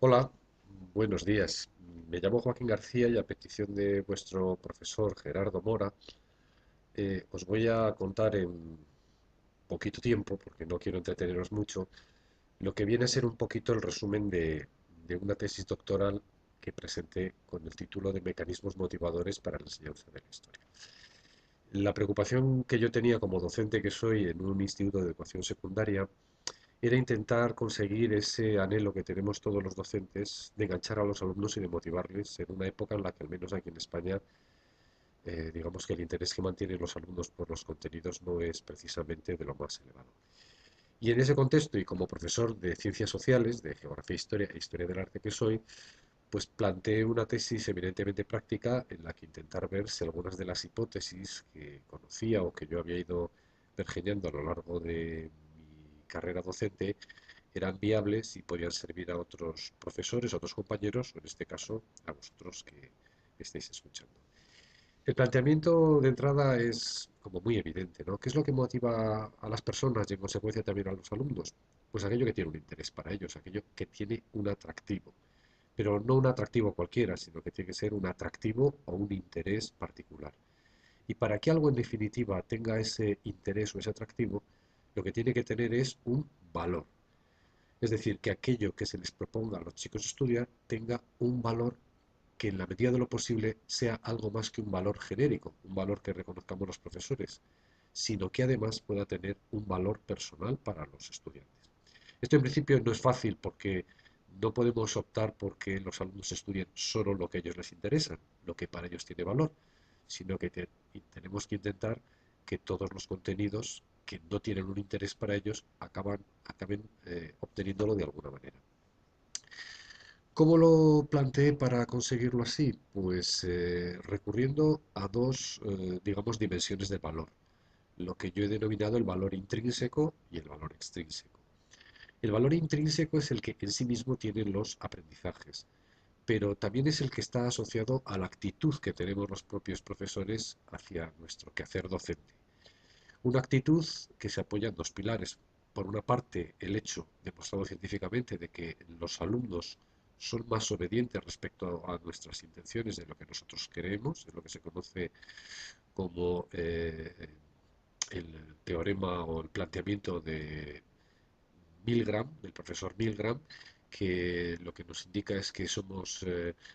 Hola, buenos días. Me llamo Joaquín García y a petición de vuestro profesor Gerardo Mora, os voy a contar en poquito tiempo, porque no quiero entreteneros mucho, lo que viene a ser un poquito el resumen de una tesis doctoral que presenté con el título de Mecanismos motivadores para la enseñanza de la historia. La preocupación que yo tenía como docente que soy en un instituto de educación secundaria era intentar conseguir ese anhelo que tenemos todos los docentes de enganchar a los alumnos y de motivarles en una época en la que al menos aquí en España, digamos que el interés que mantienen los alumnos por los contenidos no es precisamente de lo más elevado. Y en ese contexto, y como profesor de ciencias sociales, de geografía e historia del arte que soy, pues planteé una tesis eminentemente práctica en la que intentar ver si algunas de las hipótesis que conocía o que yo había ido pergeñando a lo largo de mi carrera docente eran viables y podían servir a otros profesores, a otros compañeros, o en este caso a vosotros que me estáis escuchando. El planteamiento de entrada es como muy evidente, ¿no? ¿Qué es lo que motiva a las personas y en consecuencia también a los alumnos? Pues aquello que tiene un interés para ellos, aquello que tiene un atractivo, pero no un atractivo cualquiera, sino que tiene que ser un atractivo o un interés particular. Y para que algo en definitiva tenga ese interés o ese atractivo, lo que tiene que tener es un valor. Es decir, que aquello que se les proponga a los chicos estudiar tenga un valor que en la medida de lo posible sea algo más que un valor genérico, un valor que reconozcamos los profesores, sino que además pueda tener un valor personal para los estudiantes. Esto en principio no es fácil porque no podemos optar porque los alumnos estudien solo lo que a ellos les interesa, lo que para ellos tiene valor, sino que tenemos que intentar que todos los contenidos que no tienen un interés para ellos acaben obteniéndolo de alguna manera. ¿Cómo lo planteé para conseguirlo así? Pues recurriendo a dos, digamos, dimensiones de valor, lo que yo he denominado el valor intrínseco y el valor extrínseco. El valor intrínseco es el que en sí mismo tienen los aprendizajes, pero también es el que está asociado a la actitud que tenemos los propios profesores hacia nuestro quehacer docente. Una actitud que se apoya en dos pilares. Por una parte, el hecho demostrado científicamente de que los alumnos son más obedientes respecto a nuestras intenciones de lo que nosotros queremos, es lo que se conoce como el teorema o el planteamiento de Milgram, del profesor Milgram, que lo que nos indica es que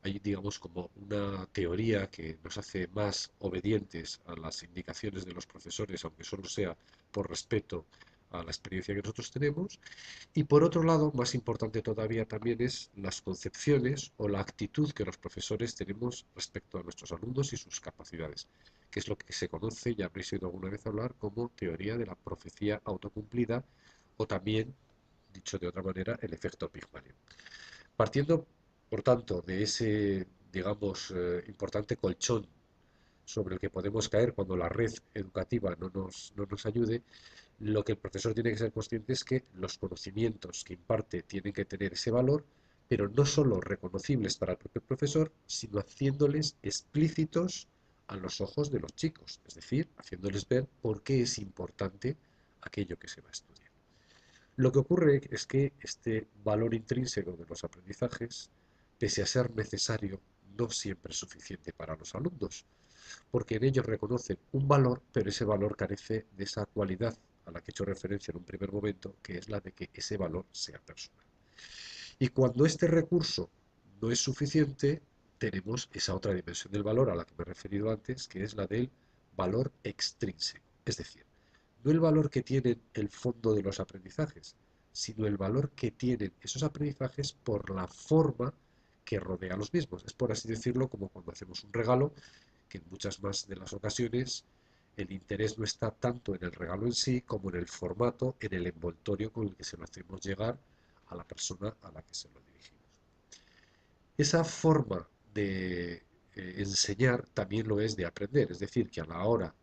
hay digamos como una teoría que nos hace más obedientes a las indicaciones de los profesores, aunque solo sea por respeto a la experiencia que nosotros tenemos. Y por otro lado, más importante todavía también es las concepciones o la actitud que los profesores tenemos respecto a nuestros alumnos y sus capacidades, que es lo que se conoce, ya habréis oído alguna vez hablar, como teoría de la profecía autocumplida o también, dicho de otra manera, el efecto Pigmalión. Partiendo, por tanto, de ese, digamos, importante colchón sobre el que podemos caer cuando la red educativa no nos ayude, lo que el profesor tiene que ser consciente es que los conocimientos que imparte tienen que tener ese valor, pero no solo reconocibles para el propio profesor, sino haciéndoles explícitos a los ojos de los chicos, es decir, haciéndoles ver por qué es importante aquello que se va a estudiar. Lo que ocurre es que este valor intrínseco de los aprendizajes, pese a ser necesario, no siempre es suficiente para los alumnos, porque en ellos reconocen un valor, pero ese valor carece de esa cualidad a la que he hecho referencia en un primer momento, que es la de que ese valor sea personal. Y cuando este recurso no es suficiente, tenemos esa otra dimensión del valor a la que me he referido antes, que es la del valor extrínseco. Es decir, no el valor que tienen el fondo de los aprendizajes, sino el valor que tienen esos aprendizajes por la forma que rodea a los mismos. Es por así decirlo como cuando hacemos un regalo, que en muchas más de las ocasiones el interés no está tanto en el regalo en sí como en el formato, en el envoltorio con el que se lo hacemos llegar a la persona a la que se lo dirigimos. Esa forma de enseñar también lo es de aprender, es decir, que a la hora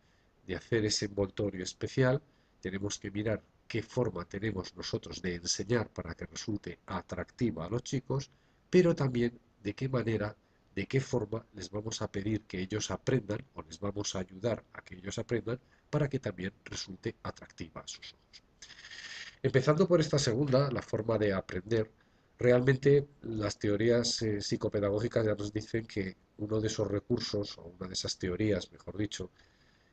de hacer ese envoltorio especial tenemos que mirar qué forma tenemos nosotros de enseñar para que resulte atractiva a los chicos, pero también de qué manera, de qué forma les vamos a pedir que ellos aprendan o les vamos a ayudar a que ellos aprendan para que también resulte atractiva a sus ojos. Empezando por esta segunda, la forma de aprender, Realmente las teorías psicopedagógicas ya nos dicen que uno de esos recursos, o una de esas teorías, mejor dicho,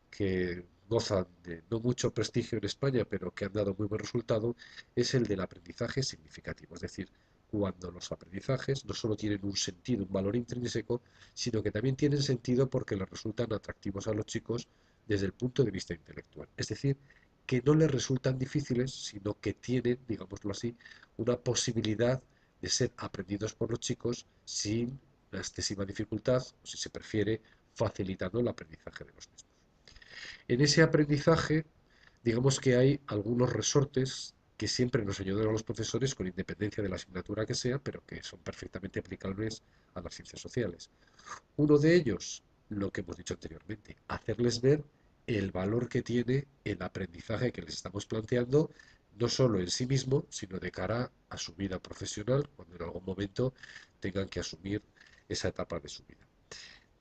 que gozan de no mucho prestigio en España, pero que han dado muy buen resultado, es el del aprendizaje significativo. Es decir, cuando los aprendizajes no solo tienen un sentido, un valor intrínseco, sino que también tienen sentido porque les resultan atractivos a los chicos desde el punto de vista intelectual. Es decir, que no les resultan difíciles, sino que tienen, digámoslo así, una posibilidad de ser aprendidos por los chicos sin la excesiva dificultad, o si se prefiere, facilitando el aprendizaje de los mismos. En ese aprendizaje, digamos que hay algunos resortes que siempre nos ayudan a los profesores con independencia de la asignatura que sea, pero que son perfectamente aplicables a las ciencias sociales. Uno de ellos, lo que hemos dicho anteriormente, hacerles ver el valor que tiene el aprendizaje que les estamos planteando, no solo en sí mismo, sino de cara a su vida profesional, cuando en algún momento tengan que asumir esa etapa de su vida.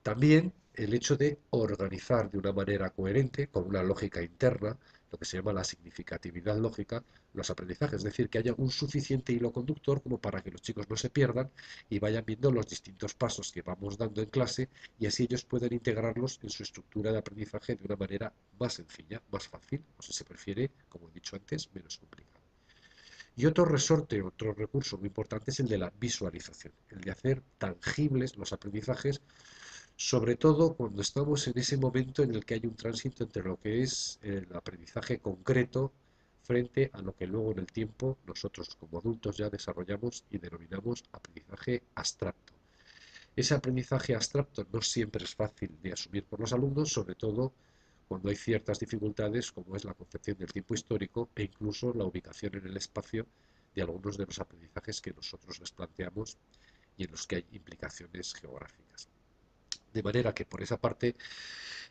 También el hecho de organizar de una manera coherente, con una lógica interna, lo que se llama la significatividad lógica, los aprendizajes, es decir, que haya un suficiente hilo conductor como para que los chicos no se pierdan y vayan viendo los distintos pasos que vamos dando en clase y así ellos puedan integrarlos en su estructura de aprendizaje de una manera más sencilla, más fácil, o si se prefiere, como he dicho antes, menos complicada. Y otro resorte, otro recurso muy importante es el de la visualización, el de hacer tangibles los aprendizajes, sobre todo cuando estamos en ese momento en el que hay un tránsito entre lo que es el aprendizaje concreto frente a lo que luego en el tiempo nosotros como adultos ya desarrollamos y denominamos aprendizaje abstracto. Ese aprendizaje abstracto no siempre es fácil de asumir por los alumnos, sobre todo cuando hay ciertas dificultades como es la concepción del tiempo histórico e incluso la ubicación en el espacio de algunos de los aprendizajes que nosotros les planteamos y en los que hay implicaciones geográficas. De manera que por esa parte,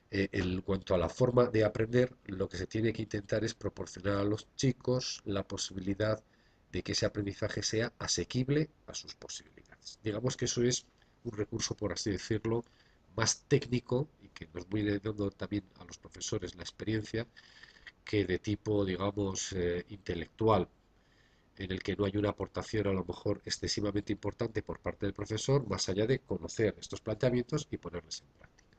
en cuanto a la forma de aprender, lo que se tiene que intentar es proporcionar a los chicos la posibilidad de que ese aprendizaje sea asequible a sus posibilidades. Digamos que eso es un recurso, por así decirlo, más técnico y que nos viene dando también a los profesores la experiencia que de tipo, digamos, intelectual, en el que no hay una aportación a lo mejor excesivamente importante por parte del profesor, más allá de conocer estos planteamientos y ponerles en práctica.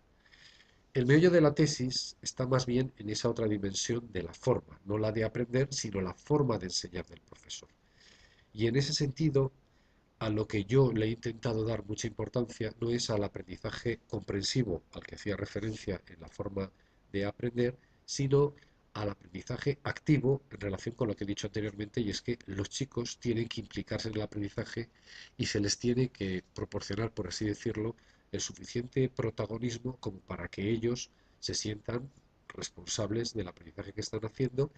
El meollo de la tesis está más bien en esa otra dimensión de la forma, no la de aprender, sino la forma de enseñar del profesor. Y en ese sentido, a lo que yo le he intentado dar mucha importancia no es al aprendizaje comprensivo al que hacía referencia en la forma de aprender, sino al aprendizaje activo en relación con lo que he dicho anteriormente, y es que los chicos tienen que implicarse en el aprendizaje y se les tiene que proporcionar, por así decirlo, el suficiente protagonismo como para que ellos se sientan responsables del aprendizaje que están haciendo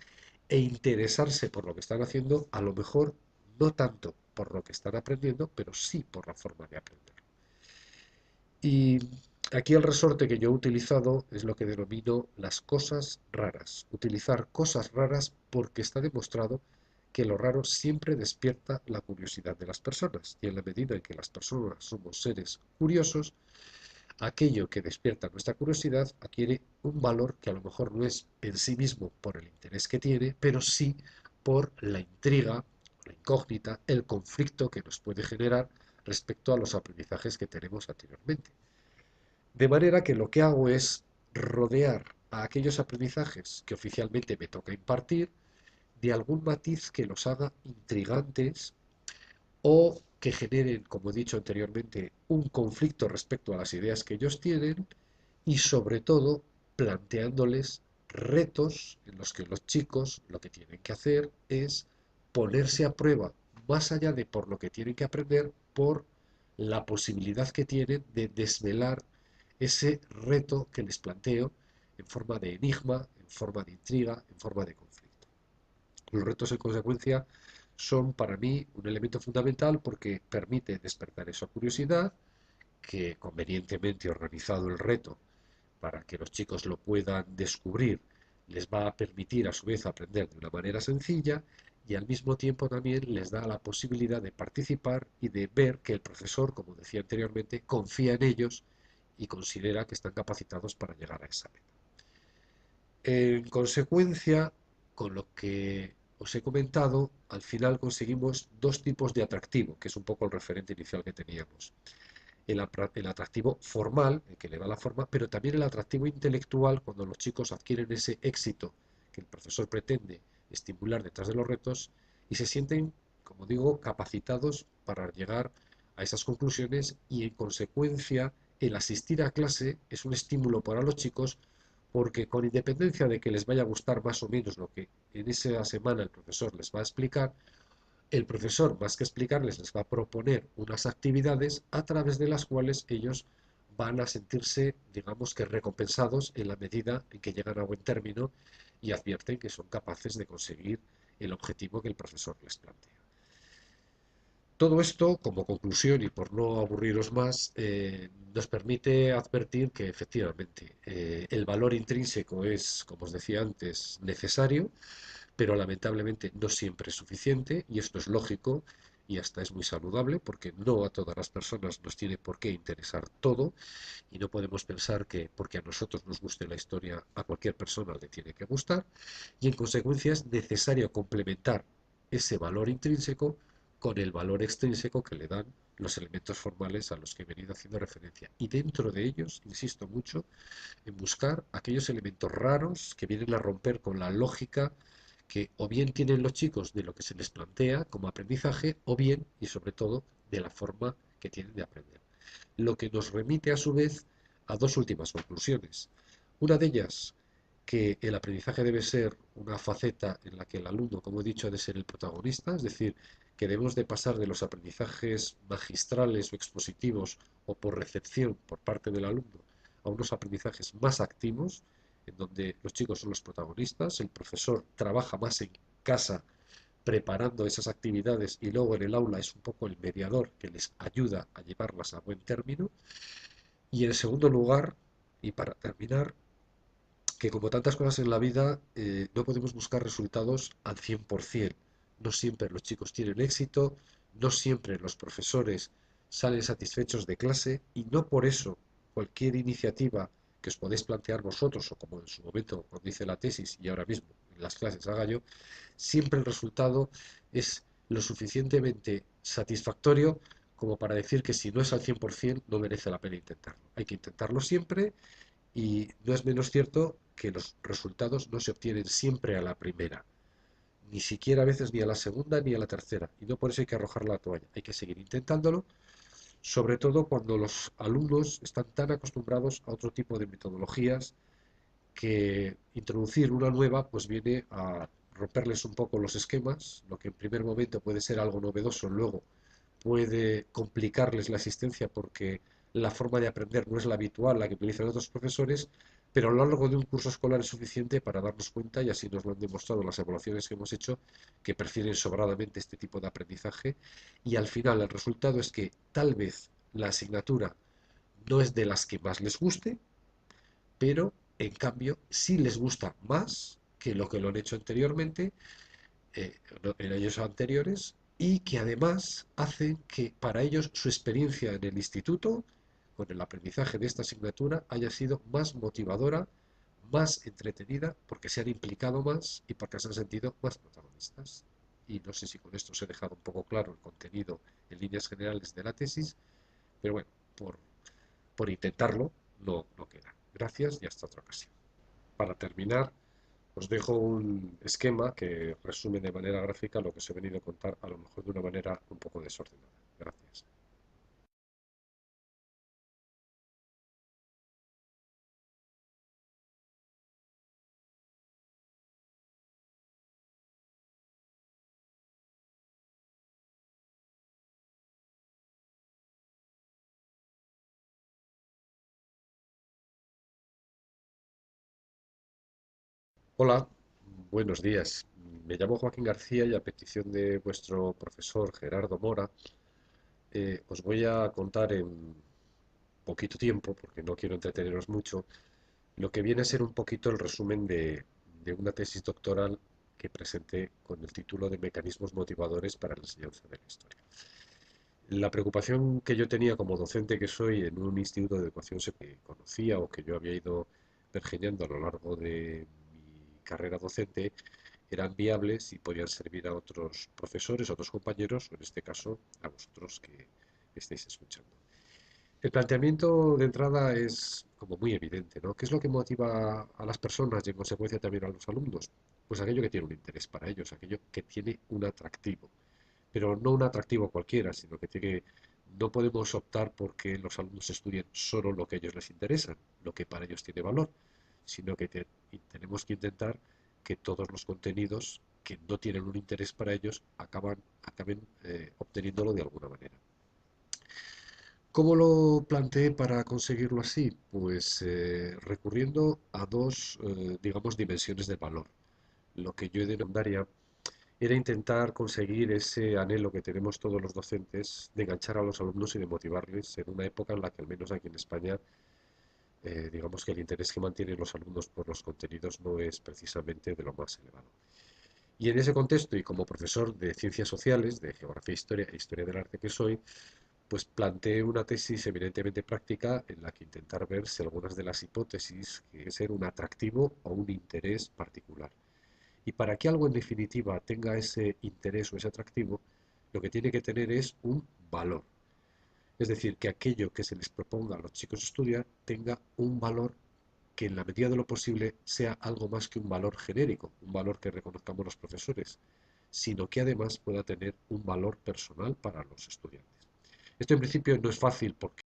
e interesarse por lo que están haciendo, a lo mejor no tanto por lo que están aprendiendo, pero sí por la forma de aprender. Y aquí el resorte que yo he utilizado es lo que denomino las cosas raras. Utilizar cosas raras porque está demostrado que lo raro siempre despierta la curiosidad de las personas. Y en la medida en que las personas somos seres curiosos, aquello que despierta nuestra curiosidad adquiere un valor que a lo mejor no es en sí mismo por el interés que tiene, pero sí por la intriga, la incógnita, el conflicto que nos puede generar respecto a los aprendizajes que tenemos anteriormente. De manera que lo que hago es rodear a aquellos aprendizajes que oficialmente me toca impartir de algún matiz que los haga intrigantes o que generen, como he dicho anteriormente, un conflicto respecto a las ideas que ellos tienen y sobre todo planteándoles retos en los que los chicos lo que tienen que hacer es ponerse a prueba más allá de por lo que tienen que aprender, por la posibilidad que tienen de desvelar ese reto que les planteo en forma de enigma, en forma de intriga, en forma de conflicto. Los retos, en consecuencia, son para mí un elemento fundamental porque permite despertar esa curiosidad, que convenientemente organizado el reto para que los chicos lo puedan descubrir, les va a permitir a su vez aprender de una manera sencilla y al mismo tiempo también les da la posibilidad de participar y de ver que el profesor, como decía anteriormente, confía en ellos y considera que están capacitados para llegar a esa meta. En consecuencia, con lo que os he comentado, al final conseguimos dos tipos de atractivo, que es un poco el referente inicial que teníamos. El atractivo formal, el que le da la forma, pero también el atractivo intelectual cuando los chicos adquieren ese éxito que el profesor pretende estimular detrás de los retos y se sienten, como digo, capacitados para llegar a esas conclusiones y en consecuencia el asistir a clase es un estímulo para los chicos porque con independencia de que les vaya a gustar más o menos lo que en esa semana el profesor les va a explicar, el profesor, más que explicarles, les va a proponer unas actividades a través de las cuales ellos van a sentirse, digamos que recompensados en la medida en que llegan a buen término y advierten que son capaces de conseguir el objetivo que el profesor les plantea. Todo esto, como conclusión y por no aburriros más, nos permite advertir que efectivamente el valor intrínseco es, como os decía antes, necesario, pero lamentablemente no siempre es suficiente y esto es lógico y hasta es muy saludable porque no a todas las personas nos tiene por qué interesar todo y no podemos pensar que porque a nosotros nos guste la historia a cualquier persona le tiene que gustar y en consecuencia es necesario complementar ese valor intrínseco con el valor extrínseco que le dan los elementos formales a los que he venido haciendo referencia. Y dentro de ellos, insisto mucho, en buscar aquellos elementos raros que vienen a romper con la lógica que o bien tienen los chicos de lo que se les plantea como aprendizaje, o bien, y sobre todo, de la forma que tienen de aprender. Lo que nos remite a su vez a dos últimas conclusiones. Una de ellas, que el aprendizaje debe ser una faceta en la que el alumno, como he dicho, ha de ser el protagonista, es decir, que debemos de pasar de los aprendizajes magistrales o expositivos o por recepción por parte del alumno a unos aprendizajes más activos, en donde los chicos son los protagonistas, el profesor trabaja más en casa preparando esas actividades y luego en el aula es un poco el mediador que les ayuda a llevarlas a buen término. Y en segundo lugar, y para terminar, que como tantas cosas en la vida, no podemos buscar resultados al 100%. No siempre los chicos tienen éxito, no siempre los profesores salen satisfechos de clase y no por eso cualquier iniciativa que os podéis plantear vosotros o como en su momento cuando hice la tesis y ahora mismo en las clases haga yo, siempre el resultado es lo suficientemente satisfactorio como para decir que si no es al 100% no merece la pena intentarlo. Hay que intentarlo siempre y no es menos cierto que los resultados no se obtienen siempre a la primera, ni siquiera a veces ni a la segunda ni a la tercera. Y no por eso hay que arrojar la toalla, hay que seguir intentándolo, sobre todo cuando los alumnos están tan acostumbrados a otro tipo de metodologías que introducir una nueva pues viene a romperles un poco los esquemas, lo que en primer momento puede ser algo novedoso, luego puede complicarles la asistencia porque la forma de aprender no es la habitual, la que utilizan otros profesores, pero a lo largo de un curso escolar es suficiente para darnos cuenta, y así nos lo han demostrado las evaluaciones que hemos hecho, que prefieren sobradamente este tipo de aprendizaje y al final el resultado es que tal vez la asignatura no es de las que más les guste, pero en cambio sí les gusta más que lo que lo han hecho anteriormente, en años anteriores, y que además hacen que para ellos su experiencia en el instituto, con el aprendizaje de esta asignatura, haya sido más motivadora, más entretenida, porque se han implicado más y porque se han sentido más protagonistas. Y no sé si con esto os he dejado un poco claro el contenido en líneas generales de la tesis, pero bueno, por intentarlo no queda. Gracias y hasta otra ocasión. Para terminar, os dejo un esquema que resume de manera gráfica lo que os he venido a contar, a lo mejor de una manera un poco desordenada. Gracias. Hola, buenos días. Me llamo Joaquín García y a petición de vuestro profesor Gerardo Mora, os voy a contar en poquito tiempo, porque no quiero entreteneros mucho, lo que viene a ser un poquito el resumen de una tesis doctoral que presenté con el título de Mecanismos motivadores para la enseñanza de la historia. La preocupación que yo tenía como docente que soy en un instituto de educación que conocía o que yo había ido pergeñando a lo largo de mi carrera docente eran viables y podían servir a otros profesores, a otros compañeros, o en este caso a vosotros que estáis escuchando. El planteamiento de entrada es como muy evidente, ¿no? ¿Qué es lo que motiva a las personas y en consecuencia también a los alumnos? Pues aquello que tiene un interés para ellos, aquello que tiene un atractivo, pero no un atractivo cualquiera, sino que tiene, no podemos optar porque los alumnos estudien solo lo que a ellos les interesa, lo que para ellos tiene valor, sino que tenemos que intentar que todos los contenidos que no tienen un interés para ellos acaben obteniéndolo de alguna manera. ¿Cómo lo planteé para conseguirlo así? Pues recurriendo a dos, digamos, dimensiones de valor. Lo que yo denominaría era intentar conseguir ese anhelo que tenemos todos los docentes de enganchar a los alumnos y de motivarles en una época en la que, al menos aquí en España, digamos que el interés que mantienen los alumnos por los contenidos no es precisamente de lo más elevado. Y en ese contexto, y como profesor de ciencias sociales, de geografía e historia del arte que soy, pues planteé una tesis eminentemente práctica en la que intentar ver si algunas de las hipótesis que ser un atractivo o un interés particular. Y para que algo en definitiva tenga ese interés o ese atractivo, lo que tiene que tener es un valor. Es decir, que aquello que se les proponga a los chicos estudiar tenga un valor que en la medida de lo posible sea algo más que un valor genérico, un valor que reconozcamos los profesores, sino que además pueda tener un valor personal para los estudiantes. Esto en principio no es fácil porque